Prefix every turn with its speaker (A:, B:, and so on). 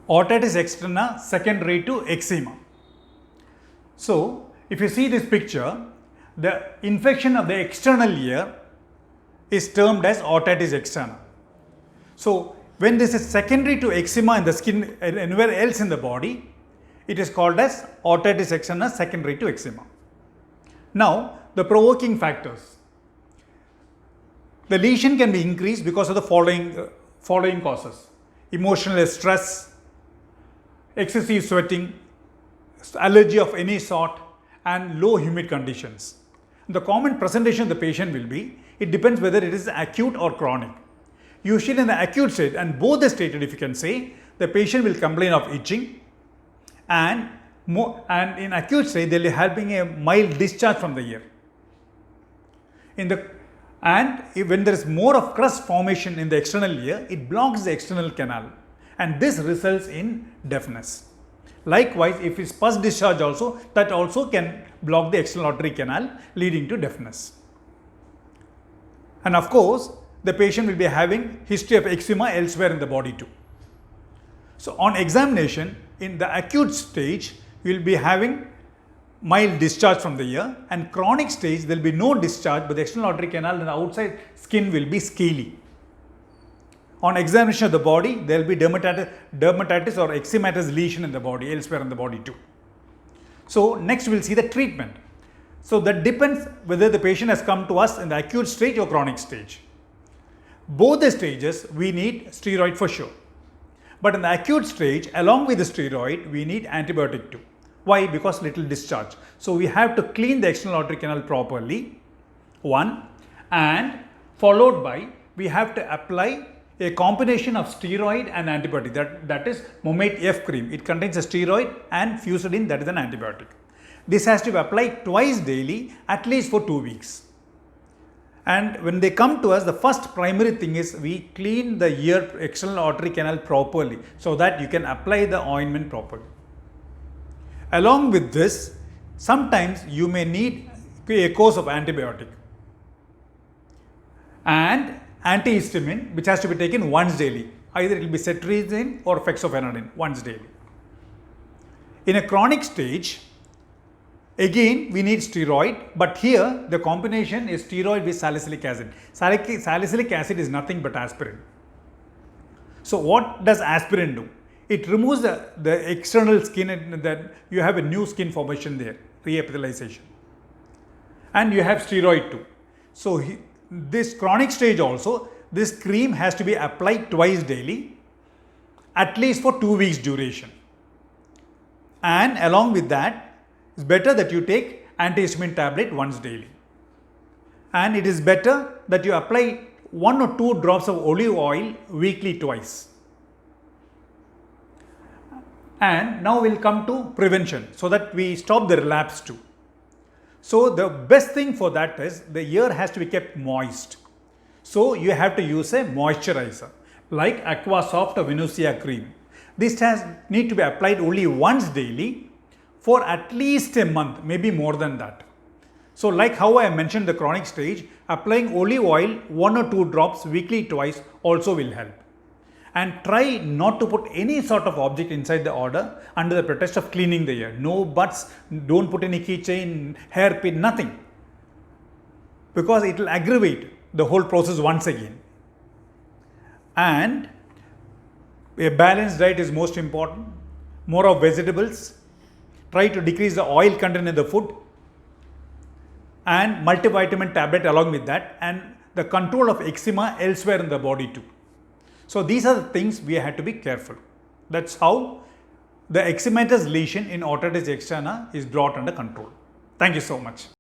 A: Otitis externa secondary to eczema. So, if you see this picture, the infection of the external ear is termed as otitis externa. So, when this is secondary to eczema in the skin anywhere else in the body, it is called as otitis externa secondary to eczema. Now, the provoking factors. The lesion can be increased because of the following causes: emotional stress, excessive sweating, allergy of any sort, and low humid conditions. The common presentation of the patient will be, it depends whether it is acute or chronic. Usually in the acute state, and both the stated, if you can say, the patient will complain of itching, and in acute state they will be having a mild discharge from the ear. When there is more of crust formation in the external ear, it blocks the external canal, and this results in deafness. Likewise, if it is pus discharge also, that also can block the external auditory canal, leading to deafness. And of course, the patient will be having history of eczema elsewhere in the body too. So, on examination, in the acute stage, you will be having mild discharge from the ear, and chronic stage there will be no discharge, but the external auditory canal and the outside skin will be scaly. On examination of the body, there will be dermatitis or eczematous lesion in the body, elsewhere in the body too. So, next we will see the treatment. So, that depends whether the patient has come to us in the acute stage or chronic stage. Both the stages we need steroid for sure. But in the acute stage, along with the steroid, we need antibiotic too. Why? Because little discharge. So, we have to clean the external auditory canal properly, one, and followed by we have to apply a combination of steroid and antibiotic, that is Momate F cream. It contains a steroid and Fusidin, that is an antibiotic. This has to be applied twice daily, at least for 2 weeks. And when they come to us, the first primary thing is we clean the ear external auditory canal properly, so that you can apply the ointment properly. Along with this, sometimes you may need a course of antibiotic and antihistamine, which has to be taken once daily. Either it will be cetirizine or fexofenadine once daily. In a chronic stage, again we need steroid, but here the combination is steroid with salicylic acid. Salicylic acid is nothing but aspirin. So, what does aspirin do? It removes the external skin, and that you have a new skin formation there, reepithelialization, and you have steroid too. So, this chronic stage also, this cream has to be applied twice daily, at least for 2 weeks duration. And along with that, it's better that you take antihistamine tablet once daily. And it is better that you apply 1 or 2 drops of olive oil weekly twice. And now we'll come to prevention, so that we stop the relapse too. So, the best thing for that is the ear has to be kept moist. So, you have to use a moisturizer like Aquasoft or Venusia cream. This need to be applied only once daily for at least a month, maybe more than that. So, like how I mentioned the chronic stage, applying olive oil 1 or 2 drops weekly twice also will help. And try not to put any sort of object inside the aorta under the pretext of cleaning the ear. No butts, don't put any keychain, hairpin, nothing. Because it will aggravate the whole process once again. And a balanced diet is most important. More of vegetables. Try to decrease the oil content in the food. And multivitamin tablet along with that. And the control of eczema elsewhere in the body too. So, these are the things we had to be careful. That's how the eczematous lesion in otitis externa is brought under control. Thank you so much.